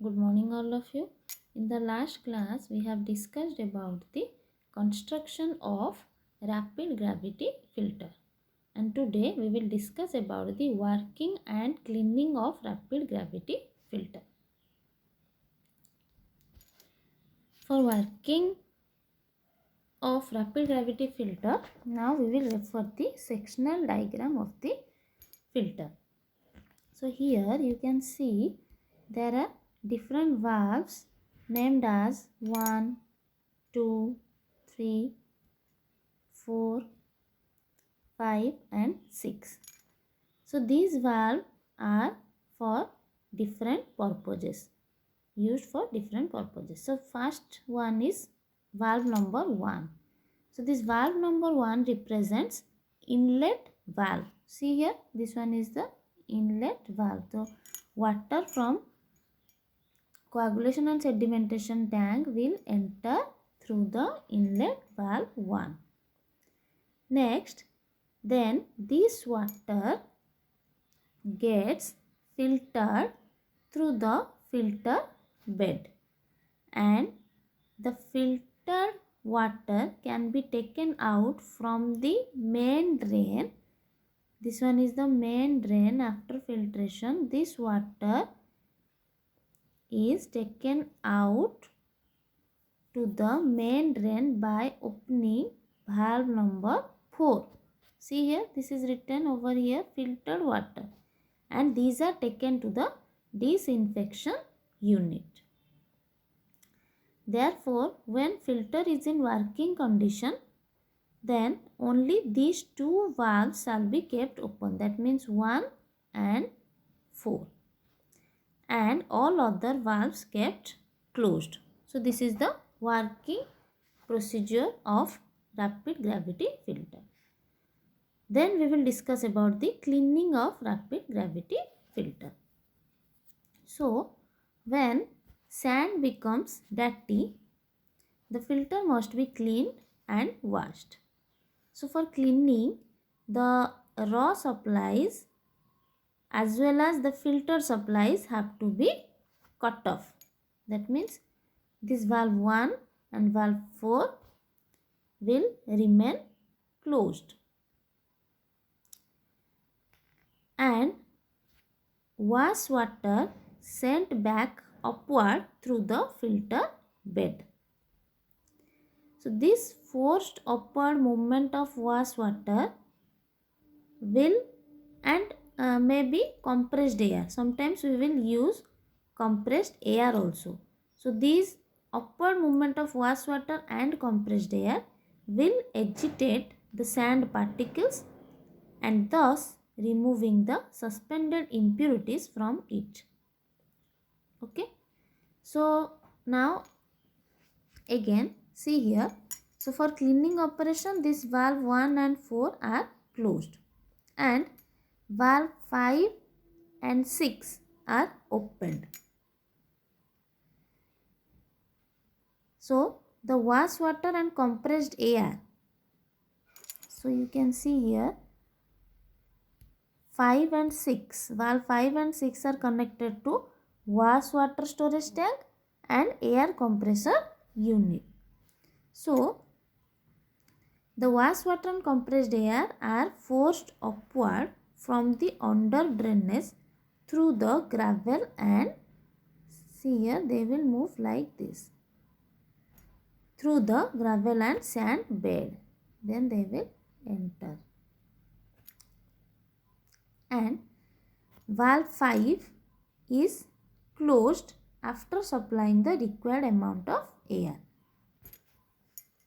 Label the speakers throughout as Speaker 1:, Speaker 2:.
Speaker 1: Good morning all of you. In the last class we have discussed about the construction of rapid gravity filter, and today we will discuss about the working and cleaning of rapid gravity filter. For working of rapid gravity filter, now we will refer the sectional diagram of the filter. So here you can see there are different valves named as 1, 2, 3, 4, 5 and 6. So these valves are for different purposes, used for different purposes. So first one is valve number 1. So this valve number 1 represents inlet valve. See here, this one is the inlet valve. So water from coagulation and sedimentation tank will enter through the inlet valve 1. Next, then this water gets filtered through the filter bed, and the filtered water can be taken out from the main drain. This one is the main drain. After filtration, this water is taken out to the main drain by opening valve number 4. See here, this is written over here, filtered water, and these are taken to the disinfection unit. Therefore, when filter is in working condition, then only these two valves shall be kept open. That means 1 and 4. And all other valves kept closed. So this is the working procedure of rapid gravity filter. Then we will discuss about the cleaning of rapid gravity filter. So when sand becomes dirty, the filter must be cleaned and washed. So for cleaning, the raw supplies as well as the filter supplies have to be cut off. That means this valve 1 and valve 4 will remain closed, and wash water sent back upward through the filter bed. So this forced upward movement of wash water will and maybe compressed air. Sometimes we will use compressed air also. So these upward movement of wash water and compressed air will agitate the sand particles and thus removing the suspended impurities from it. Okay. So now again see here. So for cleaning operation, this valve 1 and 4 are closed, and valve 5 and 6 are opened. So the wash water and compressed air, so you can see here 5 and 6, valve 5 and 6 are connected to wash water storage tank and air compressor unit. So the wash water and compressed air are forced upward from the under drainage through the gravel, and see here they will move like this through the gravel and sand bed. Then they will enter. And valve 5 is closed after supplying the required amount of air.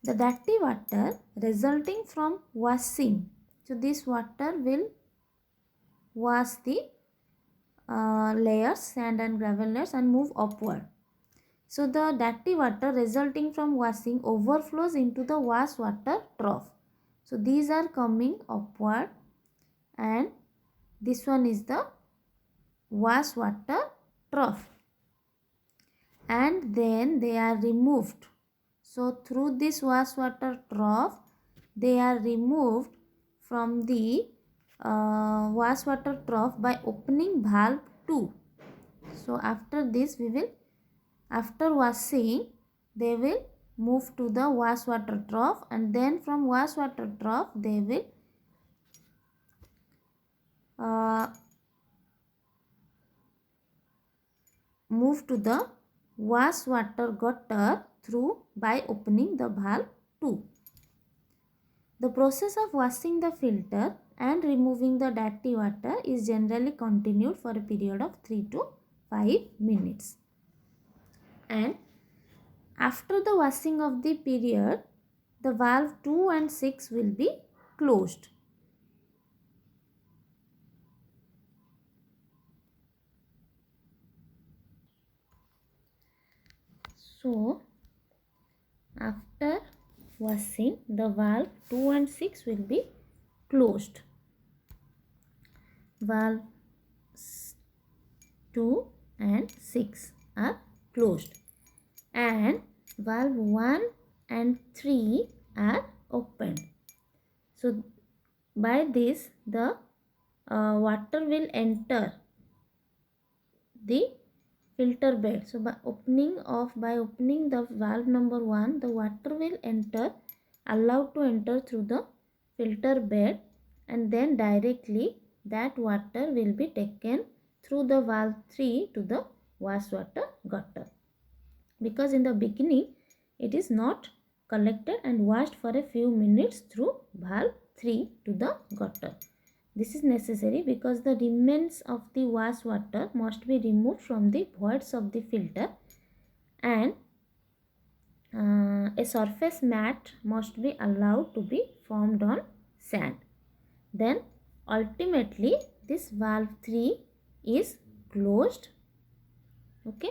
Speaker 1: The dirty water resulting from washing, so this water will wash the layers, sand and gravel layers, and move upward. So the dirty water resulting from washing overflows into the wash water trough. So these are coming upward, and this one is the wash water trough, and then they are removed. So through this wash water trough, they are removed from the wash water trough by opening valve 2. So after this we will After washing, they will move to the wash water trough, and then from wash water trough they will move to the wash water gutter through by opening the valve 2. The process of washing the filter and removing the dirty water is generally continued for a period of 3 to 5 minutes. And after the washing of the period, the valve 2 and 6 will be closed. So, after washing, the valve 2 and 6 will be closed. Valve 2 and 6 are closed, and valve 1 and 3 are opened. So, by this the water will enter the filter bed. So, by opening the valve number 1, the water will allowed to enter through the filter bed, and then directly that water will be taken through the valve 3 to the wash water gutter, because in the beginning it is not collected and washed for a few minutes through valve 3 to the gutter. This is necessary because the remains of the wash water must be removed from the voids of the filter, and a surface mat must be allowed to be formed on sand. Then ultimately this valve 3 is closed, okay,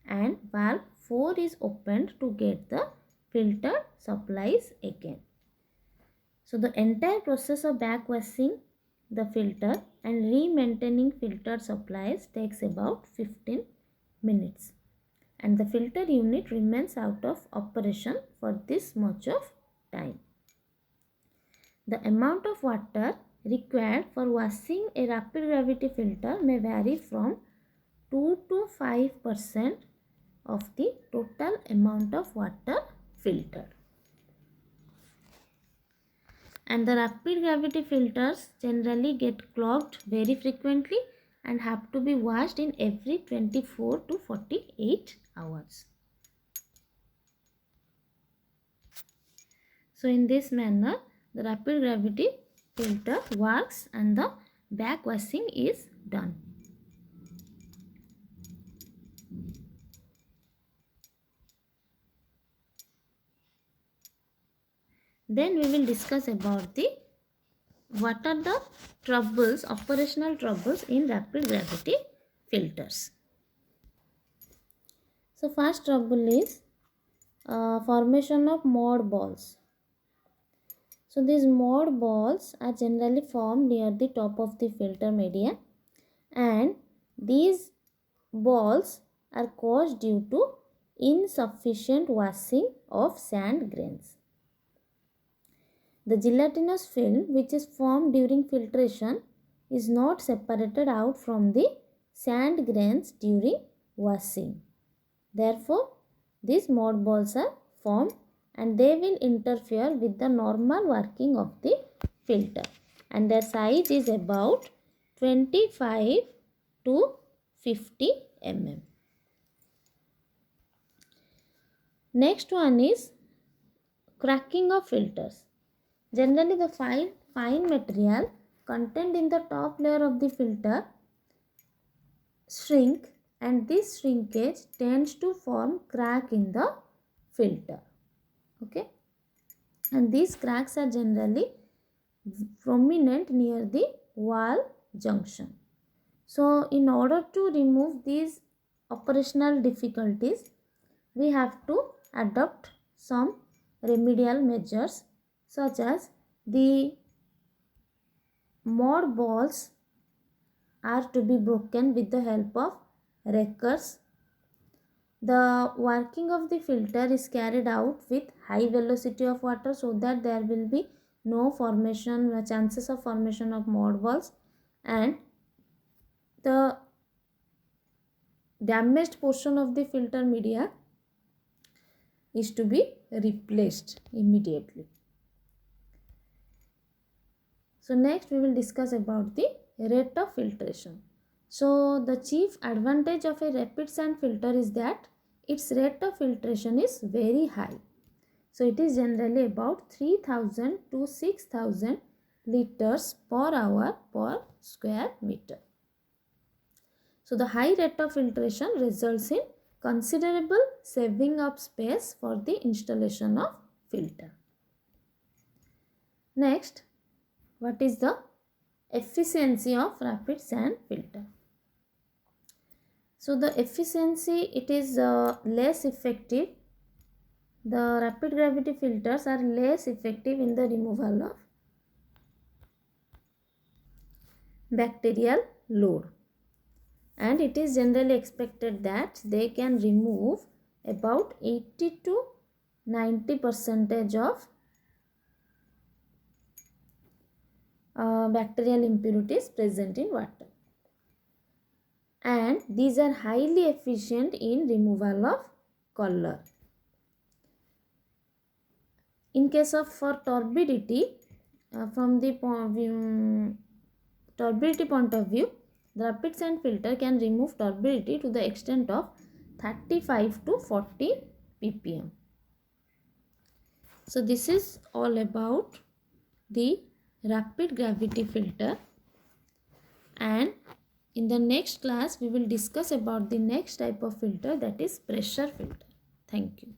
Speaker 1: and valve 4 is opened to get the filter supplies again. So the entire process of backwashing the filter and re-maintaining filter supplies takes about 15 minutes, and the filter unit remains out of operation for this much of time. The amount of water required for washing a rapid gravity filter may vary from 2 to 5% of the total amount of water filtered. And the rapid gravity filters generally get clogged very frequently and have to be washed in every 24 to 48 hours. So in this manner the rapid gravity filter works and the backwashing is done. Then we will discuss about what are the troubles, operational troubles in rapid gravity filters. So first trouble is formation of mud balls. So these mud balls are generally formed near the top of the filter media, and these balls are caused due to insufficient washing of sand grains. The gelatinous film which is formed during filtration is not separated out from the sand grains during washing. Therefore, these mud balls are formed and they will interfere with the normal working of the filter, and their size is about 25 to 50 mm. Next one is cracking of filters. Generally, the fine material contained in the top layer of the filter shrink, and this shrinkage tends to form crack in the filter. Okay, and these cracks are generally prominent near the wall junction. So, in order to remove these operational difficulties, we have to adopt some remedial measures, such as the mud balls are to be broken with the help of rakers. The working of the filter is carried out with high velocity of water so that there will be no chances of formation of mud balls, and the damaged portion of the filter media is to be replaced immediately. So next we will discuss about the rate of filtration. So the chief advantage of a rapid sand filter is that its rate of filtration is very high. So it is generally about 3000 to 6000 liters per hour per square meter. So the high rate of filtration results in considerable saving of space for the installation of filter. Next, what is the efficiency of rapid sand filter? So the efficiency, it is less effective. The rapid gravity filters are less effective in the removal of bacterial load, and it is generally expected that they can remove about 80 to 90% of bacterial impurities present in water, and these are highly efficient in removal of color. In case of for turbidity, from the turbidity point of view, the rapid sand filter can remove turbidity to the extent of 35 to 40 ppm. So this is all about the rapid gravity filter, and in the next class we will discuss about the next type of filter, that is pressure filter. Thank you.